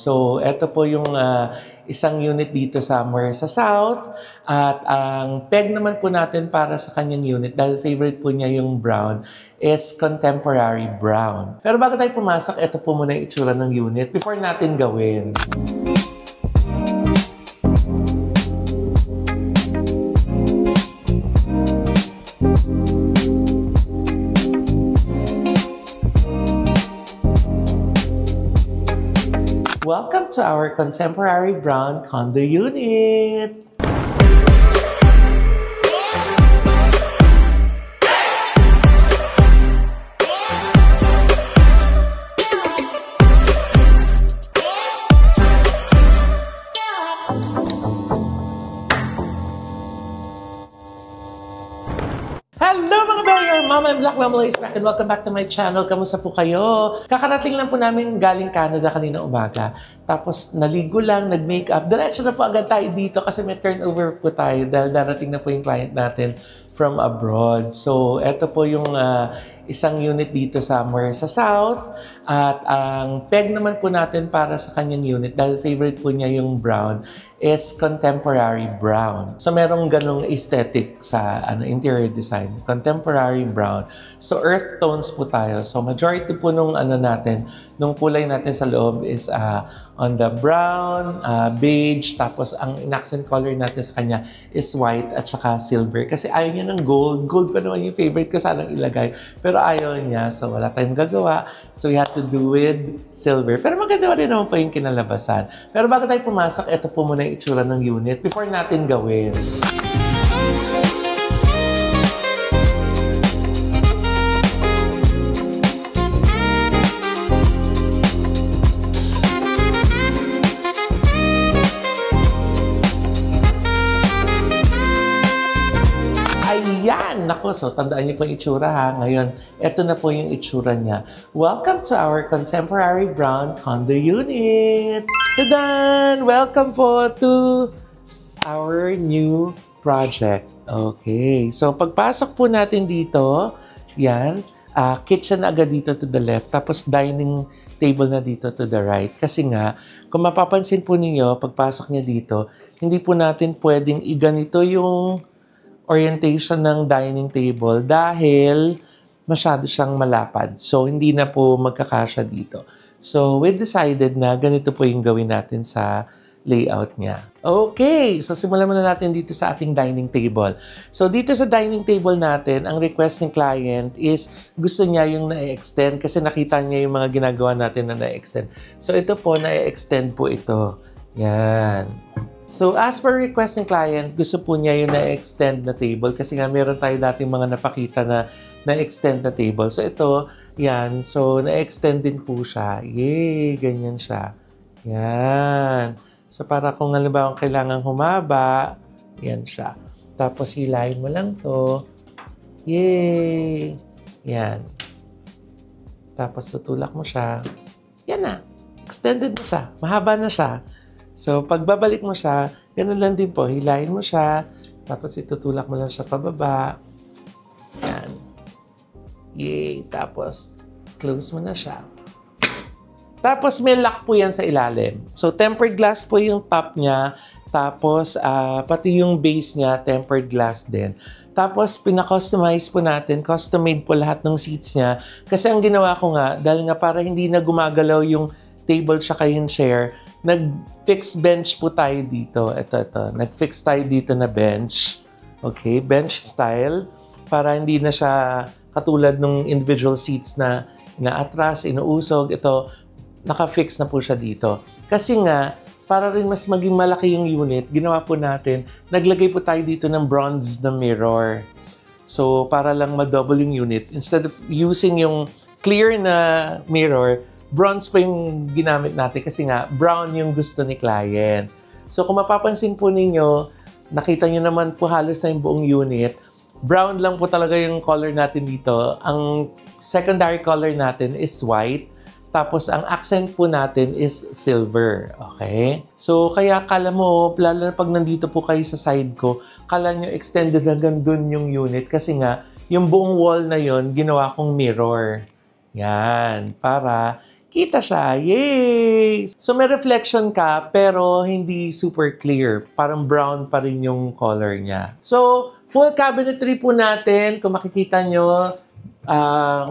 So, ito po yung isang unit dito somewhere sa South. At ang peg naman po natin para sa kanyang unit, dahil favorite po niya yung brown, is contemporary brown. Pero bago tayo pumasok, ito po muna yung itsura ng unit before natin gawin. Welcome to our contemporary brown condo unit! Hello mga Bear! Mama and Black Mama is back and welcome back to my channel. Kamusta po kayo? Kakarating lang po namin galing Canada kanina umaga. Tapos naligo lang, nag-makeup. Diretso na po agad tayo dito kasi may turnover po tayo dahil darating na po yung client natin from abroad. So, eto po yung isang unit dito somewhere sa South. At ang peg naman po natin para sa kanyang unit, dahil favorite po niya yung brown, is contemporary brown. So, merong ganong aesthetic sa interior design. Contemporary brown. So, earth tones po tayo. So, majority po nung nung kulay natin sa loob is on the brown, beige, tapos ang in-accent color natin sa kanya is white at saka silver. Kasi ayaw niya ng gold. Gold pa naman yung favorite ko sanang ilagay. Pero ayaw niya, so wala tayong gagawa. So we have to do with silver. Pero maganda rin naman po yung kinalabasan. Pero bago tayo pumasok, ito po muna yung itsura ng unit before natin gawin. Ayan! Naku, so tandaan niyo po yung itsura ha. Ngayon, eto na po yung itsura niya. Welcome to our contemporary brown condo unit! Tadan! Welcome po to our new project. Okay, so pagpasok po natin dito, yan, kitchen na agad dito to the left, tapos dining table na dito to the right. Kasi nga, kung mapapansin po ninyo, pagpasok niya dito, hindi po natin pwedeng iganito yung orientation ng dining table dahil masyado siyang malapad. So, hindi na po magkakasya dito. So, we decided na ganito po yung gawin natin sa layout niya. Okay, so simulan muna natin dito sa ating dining table. So, dito sa dining table natin, ang request ng client is gusto niya yung na-extend kasi nakita niya yung mga ginagawa natin na na-extend. So, ito po, na-extend po ito. Yan. So, as per request ng client, gusto po niya yung na-extend na table kasi nga meron tayo dating mga napakita na na-extend na table. So, ito, yan. So, na-extend din po siya. Yay! Ganyan siya. Yan. So, para kung halimbawa kailangan humaba, yan siya. Tapos, hilahin mo lang to. Yay! Yan. Tapos, tutulak mo siya. Yan na. Extended na siya. Mahaba na siya. So, pagbabalik mo siya, ganun lang din po. Hilahin mo siya, tapos itutulak mo lang siya pababa. Yan. Yay! Tapos, close mo na siya. Tapos, may lock po yan sa ilalim. So, tempered glass po yung top niya. Tapos, pati yung base niya, tempered glass din. Tapos, pina-customize po natin. Custom-made po lahat ng seats niya. Kasi ang ginawa ko nga, dahil nga para hindi na gumagalaw yung table siya yung chair, nag-fix bench po tayo dito. Ito. Nag-fix tayo dito na bench. Okay, bench style. Para hindi na siya katulad ng individual seats na inaatras, inuusog. Ito, naka-fix na po siya dito. Kasi nga, para rin mas maging malaki yung unit, ginawa po natin, naglagay po tayo dito ng bronze na mirror. So, para lang ma-double yung unit. Instead of using yung clear na mirror, bronze pa yung ginamit natin kasi nga brown yung gusto ni client. So kung mapapansin po ninyo, nakita nyo naman po halos na yung buong unit. Brown lang po talaga yung color natin dito. Ang secondary color natin is white. Tapos ang accent po natin is silver. Okay? So kaya kala mo, lalo na pag nandito po kayo sa side ko, kala nyo extended hanggang dun yung unit kasi nga yung buong wall na yon ginawa kong mirror. Yan. Para kita siya. Yay! So may reflection ka, pero hindi super clear. Parang brown pa rin yung color niya. So, full cabinetry po natin. Kung makikita nyo,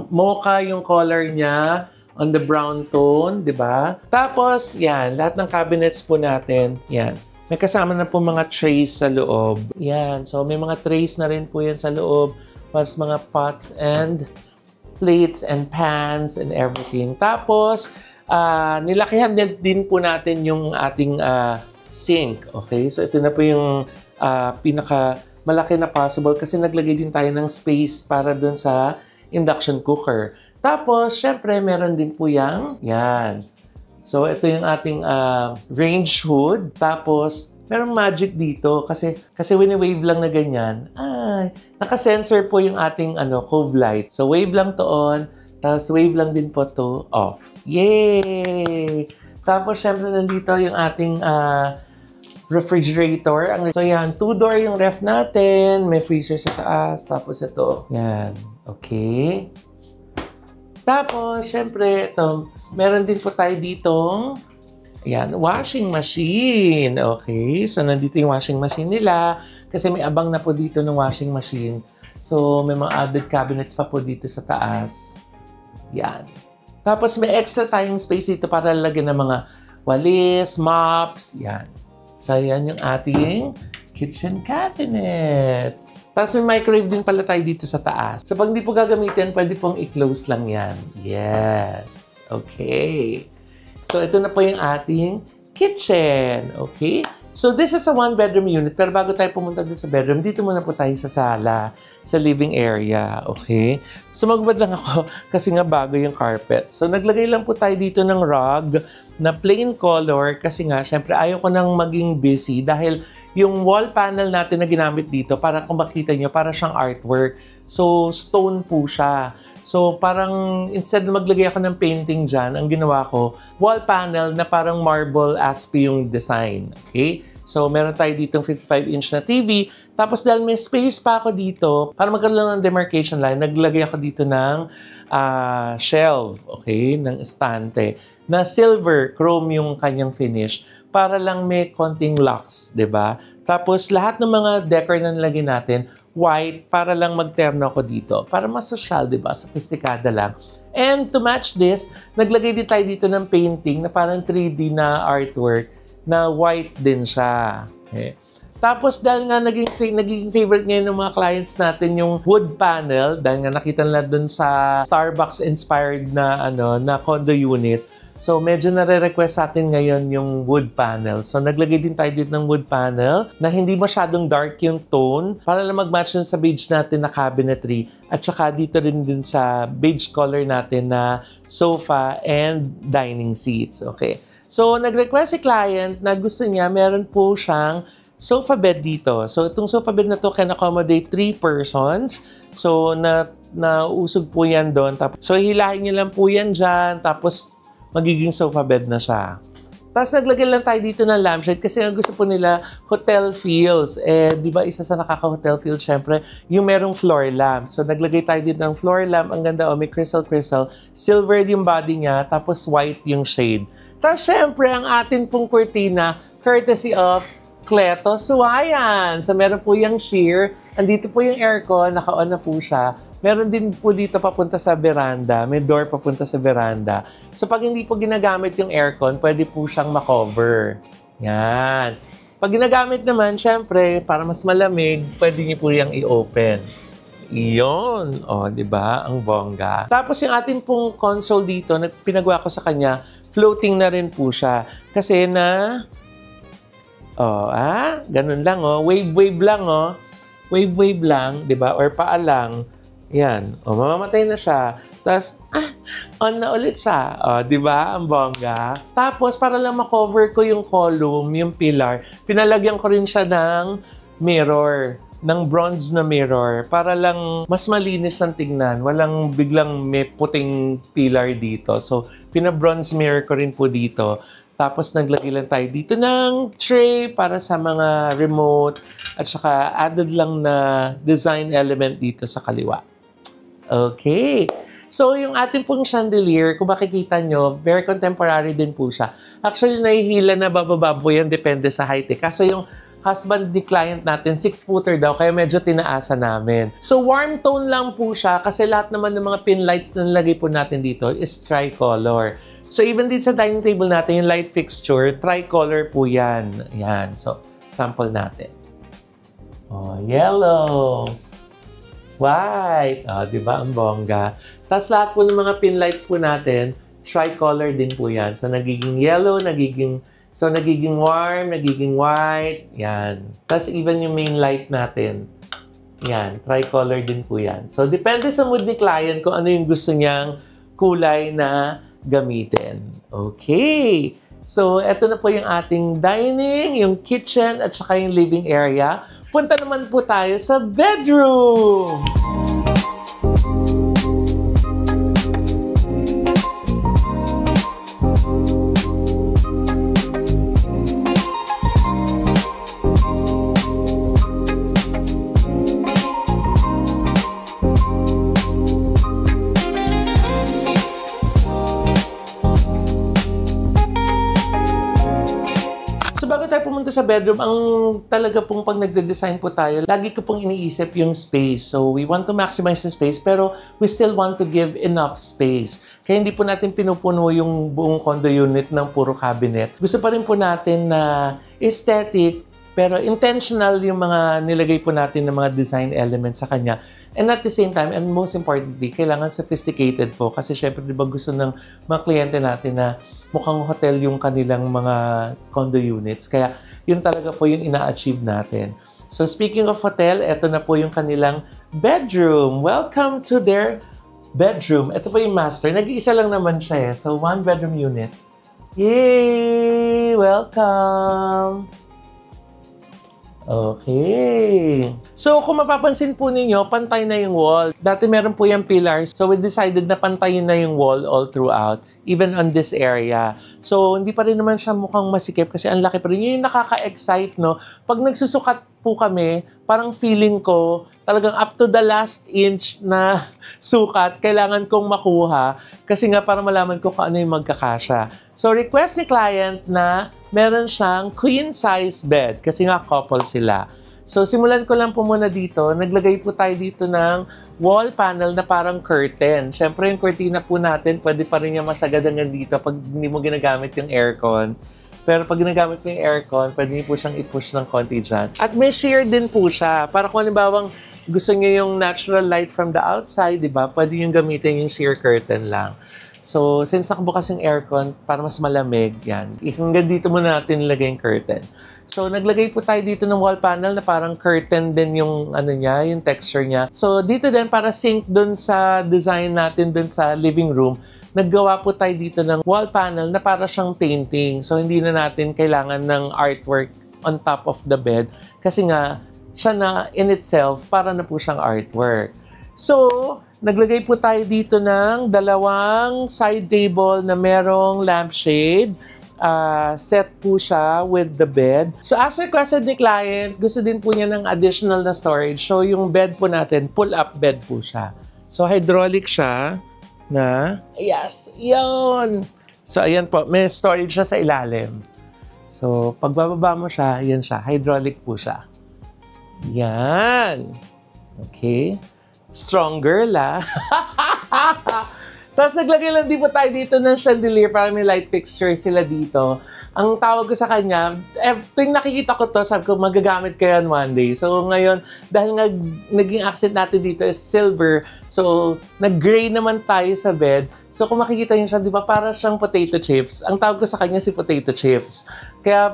mocha yung color niya on the brown tone, di ba? Tapos, yan, lahat ng cabinets po natin, yan. May kasama na po mga trays sa loob. Yan, so may mga trays na rin po yan sa loob. Plus mga pots and plates and pans and everything. Tapos, nilakihan din po natin yung ating sink. Okay? So, ito na po yung pinaka malaki na possible kasi naglagay din tayo ng space para dun sa induction cooker. Tapos, syempre, meron din po yan. So, ito yung ating range hood. Tapos, merong magic dito kasi wini-wave lang na ganyan. Ay, naka-sensor po yung ating cove light. So, wave lang to on, tapos wave lang din po to off. Yay! Tapos, syempre, nandito yung ating refrigerator. So, yan, 2-door yung ref natin. May freezer sa taas. Tapos, ito. Yan. Okay. Tapos, syempre, ito, meron din po tayo ditong washing machine. Okay, so nandito yung washing machine nila kasi may abang na po dito ng washing machine. So, may mga added cabinets pa po dito sa taas. Yan. Tapos, may extra tayong space dito para lalagyan ng mga walis, mops. Yan. So, yan yung ating kitchen cabinets. Tapos may microwave din pala tayo dito sa taas. So pag hindi po gagamitin, pwede pong i-close lang yan. Yes. Okay. So ito na po yung ating kitchen. Okay. So this is a 1-bedroom unit. Pero bago tayo pumunta dun sa bedroom, dito muna po tayo sa sala, sa living area. Okay. So magbad lang ako kasi nga bago yung carpet. So naglagay lang po tayo dito ng rug na plain color kasi nga, syempre ayaw ko nang maging busy dahil yung wall panel natin na ginamit dito, para kung makita nyo, para siyang artwork. So, stone po siya. So, parang instead na maglagay ako ng painting dyan, ang ginawa ko, wall panel na parang marble aspe yung design. Okay? So, meron tayo ditong 55-inch na TV. Tapos, dahil may space pa ako dito, para magkaroon ng demarcation line, naglagay ako dito ng shelf, okay? Ng estante. Na silver, chrome yung kanyang finish. Para lang may konting locks, 'di ba? Tapos lahat ng mga decor na nilagay natin, white, para lang magterno ako dito. Para mas social, 'di ba? Sophisticada lang. And to match this, naglagay din tayo dito ng painting na parang 3D na artwork na white din siya. Okay. Tapos dahil nga naging favorite ngayon ng mga clients natin yung wood panel, dahil nga nakita nila dun sa Starbucks inspired na na condo unit. So, medyo nare-request sa atin ngayon yung wood panel. So, naglagay din tayo dito ng wood panel na hindi masyadong dark yung tone para lang mag-match sa beige natin na cabinetry. At saka dito rin din sa beige color natin na sofa and dining seats. Okay. So, nag-request si client na gusto niya, meron po siyang sofa bed dito. So, itong sofa bed na to can accommodate 3 persons. So, nausog po yan doon. So, hilahin niyo lang po yan dyan. Tapos, magiging sofa bed na siya. Tapos naglagay lang tayo dito ng lampshade kasi ang gusto po nila hotel feels. Di ba isa sa nakaka-hotel feels syempre yung merong floor lamp. So naglagay tayo dito ng floor lamp. Ang ganda, may crystal. Silver yung body niya, tapos white yung shade. Tapos syempre ang atin pong kurtina, courtesy of Cleto Suwayan. So meron po yung sheer. Andito po yung aircon, naka-on na po siya. Meron din po dito papunta sa veranda. May door papunta sa veranda. So, pag hindi po ginagamit yung aircon, pwede po siyang makover. Yan. Pag ginagamit naman, syempre, para mas malamig, pwede niyo po yung i-open. Iyon. O, di ba? Ang bongga. Tapos, yung ating pong console dito, pinagawa ko sa kanya, floating na rin po siya. Kasi ganun lang, wave lang, wave lang, di ba? Or paa lang. Yan. Mamamatay na siya. Tapos, on na ulit siya. Di ba? Ang bongga. Tapos, para lang makover ko yung column, yung pillar, pinalagyan ko rin siya ng mirror. Ng bronze na mirror. Para lang mas malinis ang tingnan. Walang biglang may puting pillar dito. So, pina-bronze mirror ko rin po dito. Tapos, naglagay lang tayo dito ng tray para sa mga remote. At saka, added lang na design element dito sa kaliwa. Okay. So, yung ating pong chandelier, kung makikita nyo, very contemporary din po siya. Actually, nahihila na bababa po yan, depende sa height. Kaso yung husband ni client natin, 6-footer daw, kaya medyo tinaasa namin. So, warm tone lang po siya kasi lahat naman ng mga pin lights na nilagay po natin dito is tricolor. So, even din sa dining table natin, yung light fixture, tricolor po yan. Ayan. So, sample natin. Oh, yellow. White. Oh, di ba? Ang bongga. Tapos lahat po ng mga pin lights po natin, tricolor din po yan. So, nagiging yellow, nagiging warm, nagiging white. Yan. Tapos even yung main light natin, yan, tricolor din po yan. So, depende sa mood ni client kung ano yung gusto niyang kulay na gamitin. Okay. So, eto na po yung ating dining, yung kitchen, at saka yung living area. Punta naman po tayo sa bedroom! Pumunta sa bedroom, ang talaga pong pag nagde-design po tayo, lagi ko pong iniisip yung space. So, we want to maximize the space, pero we still want to give enough space. Kaya hindi po natin pinupuno yung buong condo unit ng puro cabinet. Gusto pa rin po natin na aesthetic, pero intentional yung mga nilagay po natin ng mga design elements sa kanya. And at the same time, and most importantly, kailangan sophisticated po. Kasi syempre, di ba gusto ng mga kliyente natin na mukhang hotel yung kanilang mga condo units. Kaya yun talaga po yung ina-achieve natin. So speaking of hotel, eto na po yung kanilang bedroom. Welcome to their bedroom. Ito po yung master. Nag-iisa lang naman siya eh. So, 1-bedroom unit. Yay! Welcome! Okay. So, kung mapapansin po ninyo, pantay na yung wall. Dati meron po yung pillars. So, we decided na pantayin na yung wall all throughout, even on this area. So, hindi pa rin naman siya mukhang masikip kasi ang laki pa rin. Yun yung nakaka-excite, no? Pag nagsusukat po kami, parang feeling ko, talagang up to the last inch na sukat, kailangan kong makuha kasi nga para malaman ko kung ano yung magkakasya. So, request ni client na meron siyang queen-size bed kasi nga couple sila. So, simulan ko lang po muna dito. Naglagay po tayo dito ng wall panel na parang curtain. Siyempre, yung cortina po natin, pwede pa rin niya masagad hanggang dito pag hindi mo ginagamit yung aircon. Pero pag ginagamit mo yung aircon, pwede niyo po siyang i-push ng konti dyan. At may sheer din po siya. Para kung halimbawang gusto niyo yung natural light from the outside, di ba? Pwede yung gamitin yung sheer curtain lang. So, since nakabukas yung aircon, para mas malamig, yan. Hanggang dito muna natin nilagay yung curtain. So, naglagay po tayo dito ng wall panel na parang curtain din yung, ano niya, yung texture niya. So, dito din, para sync dun sa design natin dun sa living room, naggawa po tayo dito ng wall panel na para siyang painting. So, hindi na natin kailangan ng artwork on top of the bed. Kasi nga, siya na in itself, para na po siyang artwork. So, naglagay po tayo dito ng dalawang side table na merong lampshade. Set po siya with the bed. So, as requested ni client, gusto din po niya ng additional na storage. So, yung bed po natin, pull-up bed po siya. So, hydraulic siya na, yes, yun! So, ayan po, may storage siya sa ilalim. So, pagbababa mo siya, yan siya, hydraulic po siya. Yan! Okay. Strong girl, ah. Tapos naglagay lang din po tayo dito ng chandelier para may light fixture sila dito. Ang tawag ko sa kanya, tuwing nakikita ko to, sabi ko, magagamit ko yan one day. So ngayon, dahil naging accent natin dito is silver, so nag-gray naman tayo sa bed. So kung makikita niyo siya, di ba, para siyang potato chips. Ang tawag ko sa kanya si potato chips. Kaya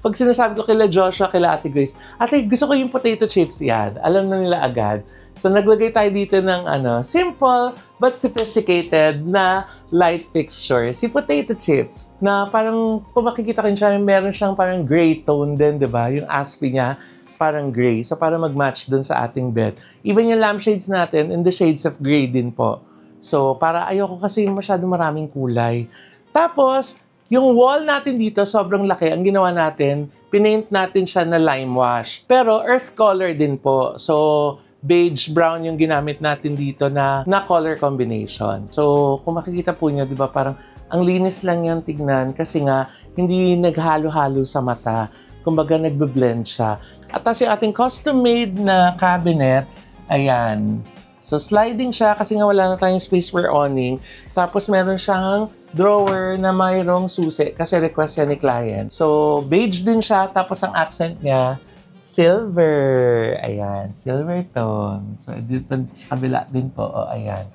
pag sinasabi ko kila Joshua, kila Ate Grace, Ate, gusto ko yung potato chips yan. Alam na nila agad. So naglagay tayo dito ng simple but sophisticated na light fixture. Si potato chips, na parang kung makikita ko siya, meron siyang parang gray tone din, di ba? Yung aspy niya, parang gray. So para mag-match dun sa ating bed. Even yung lampshades natin, in the shades of gray din po. So, para ayoko kasi masyado maraming kulay. Tapos, yung wall natin dito, sobrang laki. Ang ginawa natin, pinaint natin siya na lime wash. Pero, earth color din po. So, beige brown yung ginamit natin dito na color combination. So, kung makikita po niyo, di ba, parang ang linis lang yung tignan kasi nga hindi naghalo-halo sa mata. Kumbaga, nagbe-blend siya. At tapos yung ating custom-made na cabinet, ayan. So, sliding siya kasi nga wala na tayong space for awning. Tapos, meron siyang drawer na mayroong susi kasi request yan ni client. So, beige din siya. Tapos, ang accent niya, silver. Ayan, silver tone. So, dito sa kabila din po. O, ayan.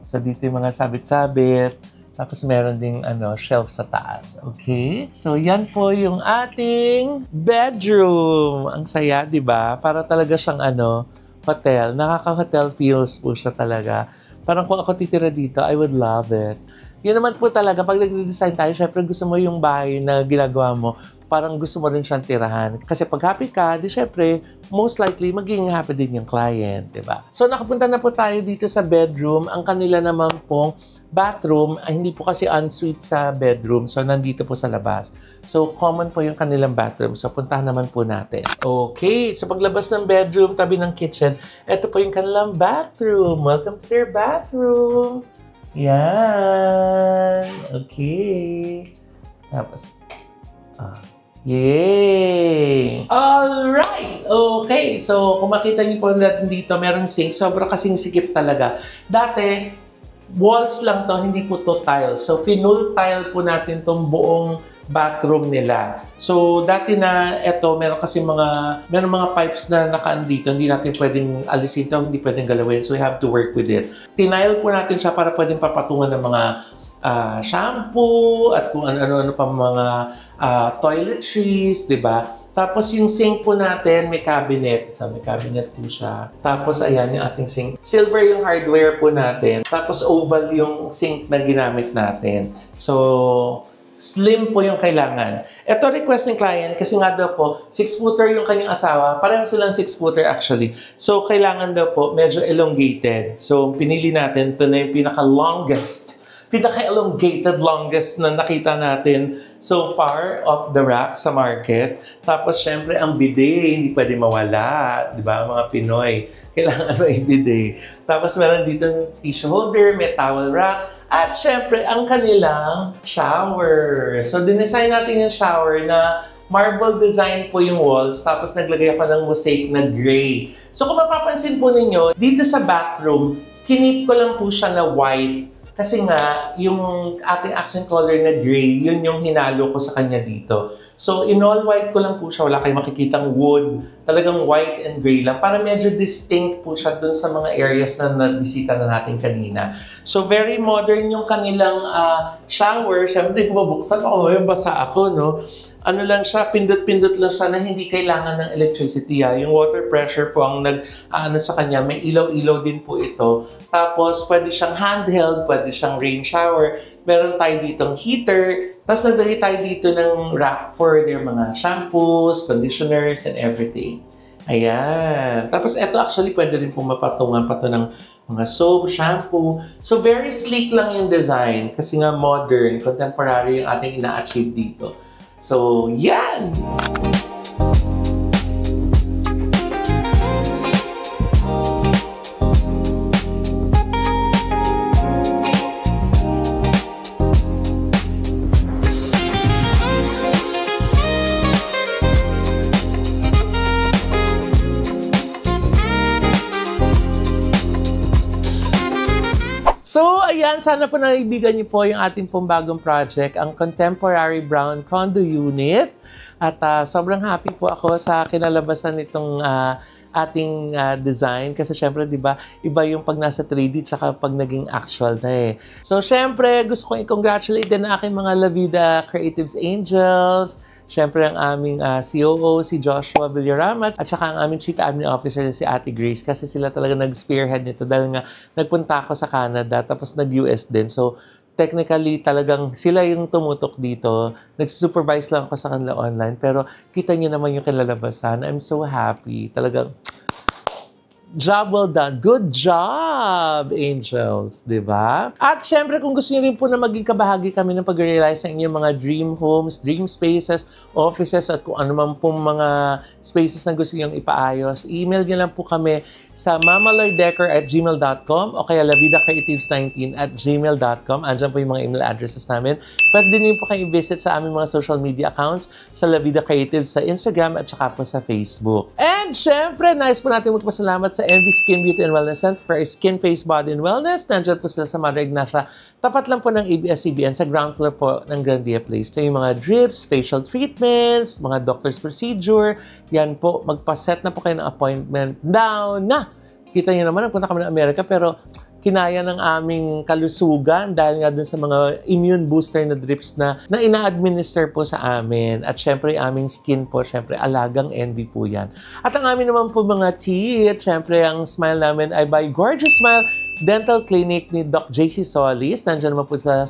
So, dito yung mga sabit-sabit. Tapos, meron ding shelf sa taas. Okay? So, yan po yung ating bedroom. Ang saya, di ba? Para talaga siyang hotel. Nakaka-hotel feels po siya talaga. Parang kung ako titira dito, I would love it. Yun naman po talaga, pag nag-design tayo, syempre gusto mo yung bahay na ginagawa mo, parang gusto mo rin siyang tirahan. Kasi pag happy ka, di syempre, most likely, magiging happy din yung client, di ba? So, nakapunta na po tayo dito sa bedroom. Ang kanila naman pong bathroom, ay hindi po kasi ensuite sa bedroom. So, nandito po sa labas. So, common po yung kanilang bathroom. So, puntahan naman po natin. Okay, so paglabas ng bedroom, tabi ng kitchen, ito po yung kanilang bathroom. Welcome to their bathroom. Yan. Okay. Tapos, yay! Alright! Okay, so kung makita niyo po natin dito, merong sink. Sobrang kasing sikip talaga. Dati, walls lang to, hindi po to tile. So, finull tile po natin tong buong bathroom nila. So, dati na eto, meron mga pipes na nakaan dito. Hindi natin pwedeng alisin to, hindi pwedeng galawin. So, we have to work with it. Tinile po natin siya para pwedeng papatungan ng mga shampoo at kung ano-ano pa mga toiletries, di ba? Tapos yung sink po natin, may cabinet. May cabinet po siya. Tapos ayan yung ating sink. Silver yung hardware po natin. Tapos oval yung sink na ginamit natin. So, slim po yung kailangan. Ito request ng client kasi nga daw po, 6-footer yung kanyang asawa. Pareho silang 6-footer actually. So, kailangan daw po medyo elongated. So, pinili natin. Ito na yung pinaka-elongated longest na nakita natin so far off the rack sa market. Tapos, syempre, ang bidet, hindi pwede mawala. Di ba, mga Pinoy? Kailangan may bidet. Tapos, meron dito tissue holder, may towel rack, at syempre, ang kanilang shower. So, dinesign natin yung shower na marble design po yung walls, tapos naglagay ako ng mosaic na gray. So, kung mapapansin po ninyo, dito sa bathroom, kinip ko lang po siya na white. Kasi nga, yung ating accent color na gray, yun yung hinalo ko sa kanya dito. So, in all white ko lang po siya. Wala kayong makikitang wood. Talagang white and gray lang. Para medyo distinct po siya dun sa mga areas na nabisita na natin kanina. So, very modern yung kanilang shower. Siyempre, mabuksan ako. Basa ako, no? Ano lang siya, pindot-pindot lang siya na hindi kailangan ng electricity. Yung water pressure po ang sa kanya. May ilaw-ilaw din po ito. Tapos, pwede siyang handheld, pwede siyang rain shower. Meron tayo ditong heater. Tapos, naglagay tayo dito ng rack for their mga shampoos, conditioners, and everything. Ayan. Tapos, ito actually pwede rin po mapatungan pa ito ng mga soap, shampoo. So, very sleek lang yung design kasi nga modern, contemporary yung ating ina-achieve dito. So, yan! So, ayan, sana po naibigan niyo po yung ating pong bagong project, ang Contemporary Brown Condo Unit. At sobrang happy po ako sa kinalabasan nitong ating design. Kasi syempre, di ba, iba yung pag nasa 3D tsaka pag naging actual na eh. So, syempre, gusto kong i-congratulate din ang aking mga La Vida Creatives Angels. Siyempre, ang aming COO, si Joshua Villarama, at saka ang aming Chief Admin Officer na si Ate Grace kasi sila talaga nag-spearhead nito dahil nga nagpunta ako sa Canada tapos nag-US din. So, technically, talagang sila yung tumutok dito. Nag-supervise lang ako sa kanila online pero kita niyo naman yung kinalabasan. I'm so happy. Talagang Job well done. Good job, angels. Diba? At syempre, kung gusto niyo rin po na maging kabahagi kami ng pag-realize sa inyong mga dream homes, dream spaces, offices, at kung ano man pong mga spaces na gusto niyong ipaayos, email niyo lang po kami sa mamaloydecor@gmail.com o kaya lavidacreatives19@gmail.com. Andyan po yung mga email addresses namin. Pwede din po kayo i-visit sa aming mga social media accounts sa La Vida Creatives sa Instagram at saka po sa Facebook. And syempre, nice po natin magpasalamat sa Envy Skin Beauty and Wellness Center for Skin, Face, Body and Wellness. Nandiyan po sila sa Mother Ignacia. Tapat lang po ng ABS-CBN sa ground floor po ng Grandia Place. So yung mga drips, facial treatments, mga doctor's procedure, yan po, magpaset na po kayo ng appointment now na. Kita niyo naman, nagpunta kami ng Amerika pero kinaya ng aming kalusugan dahil nga dun sa mga immune booster na drips na ina-administer po sa amin. At syempre, aming skin po, syempre, alagang Envy po yan. At ang amin naman po mga teeth, syempre, ang smile namin ay by Gorgeous Smile Dental Clinic ni Doc JC Solis. Nandiyan naman po sa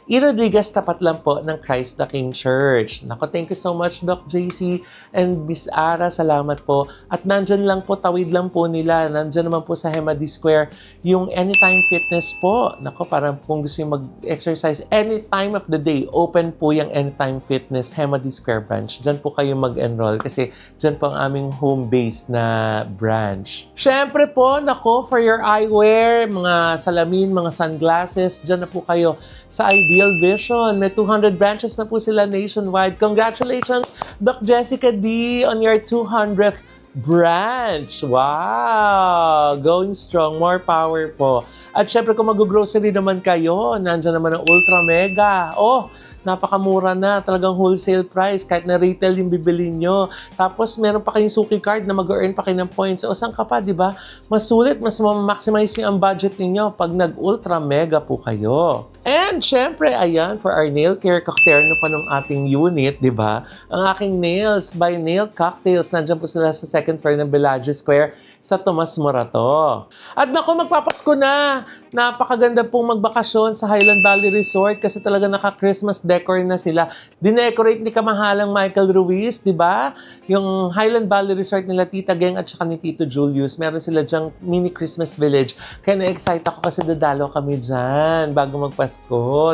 E. Rodriguez, tapat lang po ng Christ the King Church. Nako, thank you so much, Doc JC and Miss Ara. Salamat po. At nandyan lang po, tawid lang po nila. Nandyan naman po sa Hemady Square yung Anytime Fitness po. Nako, parang kung gusto yung mag-exercise any time of the day, open po yung Anytime Fitness Hemady Square branch. Diyan po kayo mag-enroll kasi diyan po ang aming home base na branch. Syempre po, nako, for your eyewear, mga salamin, mga sunglasses, diyan na po kayo sa Ideal Vision. May 200 branches na po sila nationwide. Congratulations, Doc Jessica D, on your 200th branch. Wow! Going strong. More power po. At syempre, kung mag-grocery naman kayo, nandyan naman ang Ultra Mega. Oh, napakamura na. Talagang wholesale price. Kahit na retail yung bibilin nyo. Tapos, meron pa kayong suki card na mag-earn pa kayo ng points. O, saan ka pa, di ba? Mas sulit, mas ma-maximize nyo ang budget ninyo pag nag-Ultra Mega po kayo. And syempre, ayan, for our nail care, kakterno pa ng ating unit, di ba? Ang aking nails by Nail Cocktails. Nandiyan po sila sa second floor ng Bellagio Square sa Tomas Morato. At naku, magpapasko na! Napakaganda pong magbakasyon sa Highland Valley Resort kasi talaga naka-Christmas decor na sila. Dinecorate ni kamahalang Michael Ruiz, di ba? Yung Highland Valley Resort nila Tita Geng at saka ni Tito Julius. Meron sila dyang mini Christmas village. Kaya na-excite ako kasi dadalo kami dyan bago magpasko.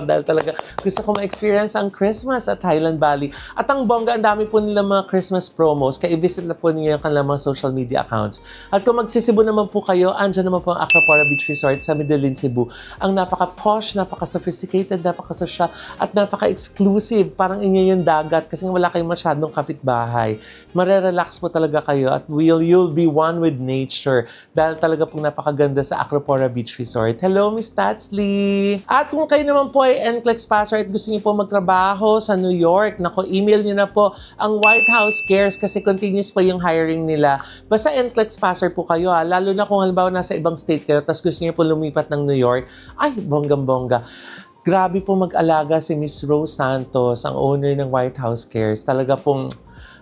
Dahil talaga gusto ko ma-experience ang Christmas at Highland Valley. At ang bongga, ang dami po nila mga Christmas promos. Kaya i-visit na po niyo yung kanilang mga social media accounts. At kung magsisibo naman po kayo, andyan naman po ang Acropora Beach Resort sa Medellin, Cebu. Ang napaka-posh, napaka-sophisticated, napaka-social, at napaka-exclusive. Parang inyo yung dagat kasi wala kayong masyadong kapitbahay. Marerelax po talaga kayo at you'll be one with nature. Dahil talaga pong napakaganda sa Acropora Beach Resort. Hello, Miss Tatsley! At kung kayo naman po ay NCLEX passer at gusto niyo po magtrabaho sa New York, nako, email niyo na po ang White House Cares kasi continuous pa yung hiring nila. Basta NCLEX passer po kayo ha, lalo na kung halimbawa nasa ibang state kayo tapos gusto niyo po lumipat ng New York, ay, bonggang-bongga. Grabe po mag-alaga si Miss Rose Santos, ang owner ng White House Cares. Talaga pong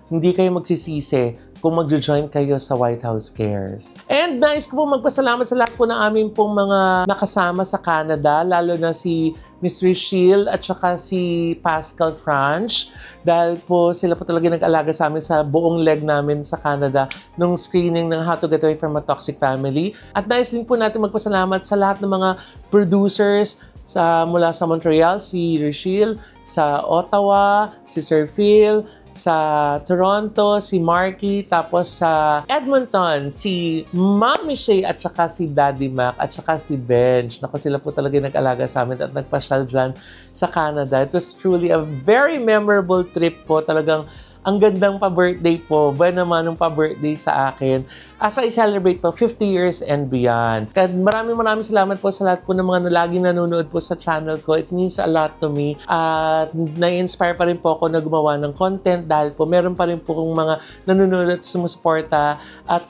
hindi kayo magsisisi kung mag-join kayo sa White House Cares. And nice ko po magpasalamat sa lahat po ng aming pong mga nakasama sa Canada, lalo na si Miss Richelle at saka si Pascal Franch. Dahil po sila po talaga nag-alaga sa amin sa buong leg namin sa Canada nung screening ng How to Get Away from a Toxic Family. At nice din po natin magpasalamat sa lahat ng mga producers mula sa Montreal, si Richelle, sa Ottawa, si Sir Phil, sa Toronto, si Marky, tapos sa Edmonton, si Mommy Shay at saka si Daddy Mac at saka si Benj. Naku, sila po talaga nag-alaga sa amin at nagpasyal dyan sa Canada. It was truly a very memorable trip po. Talagang ang gandang pa-birthday po. Buwan naman ng pa-birthday sa akin. As I celebrate po 50 years and beyond. Kaya maraming salamat po sa lahat po ng mga laging nanonood po sa channel ko. It means a lot to me. At na-inspire pa rin po ako na gumawa ng content dahil po meron pa rin po kong mga nanonood at sumusuporta at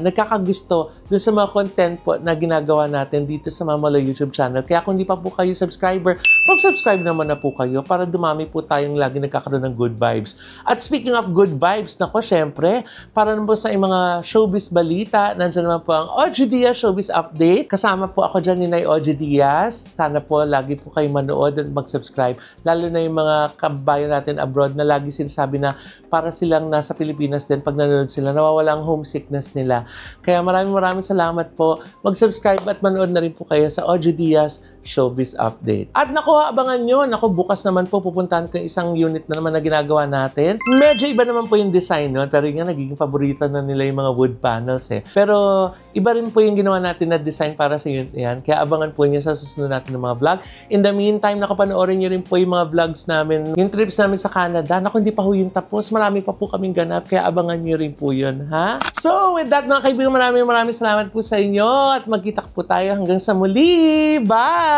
nagkakagusto dun sa mga content po na ginagawa natin dito sa Mamaloy YouTube channel. Kaya kung di pa po kayo subscriber, mag-subscribe naman na po kayo para dumami po tayong lagi nagkakaroon ng good vibes. At speaking of good vibes, nako, syempre, para naman po sa mga showbiz balita, nandiyan naman po ang OG Diaz Showbiz Update. Kasama po ako dyan ni Nay OG Diaz. Sana po lagi po kayo manood at mag-subscribe. Lalo na yung mga kabayan natin abroad na lagi sinasabi na para silang nasa Pilipinas din pag nanonood sila, nawawala ang homesickness nila. Kaya maraming salamat po. Mag-subscribe at manood na rin po kayo sa OG Diaz Showbiz Update. At naku, abangan nyo. Naku, bukas naman po pupuntahan ko yung isang unit na naman na ginagawa natin. Medyo iba naman po yung design nun, pero yung nagiging paborito na nila yung mga wood panels eh. Pero iba rin po yung ginawa natin na design para sa unit yan. Kaya abangan po niyo sa susunod natin ng mga vlog. In the meantime, nakapanoorin nyo rin po yung mga vlogs namin, yung trips namin sa Canada. Naku, hindi pa po yung tapos. Marami pa po kaming ganap, kaya abangan nyo rin po yun, ha? So, with that mga kaibigan, maraming salamat po sa inyo at magkita po tayo hanggang sa muli. Bye!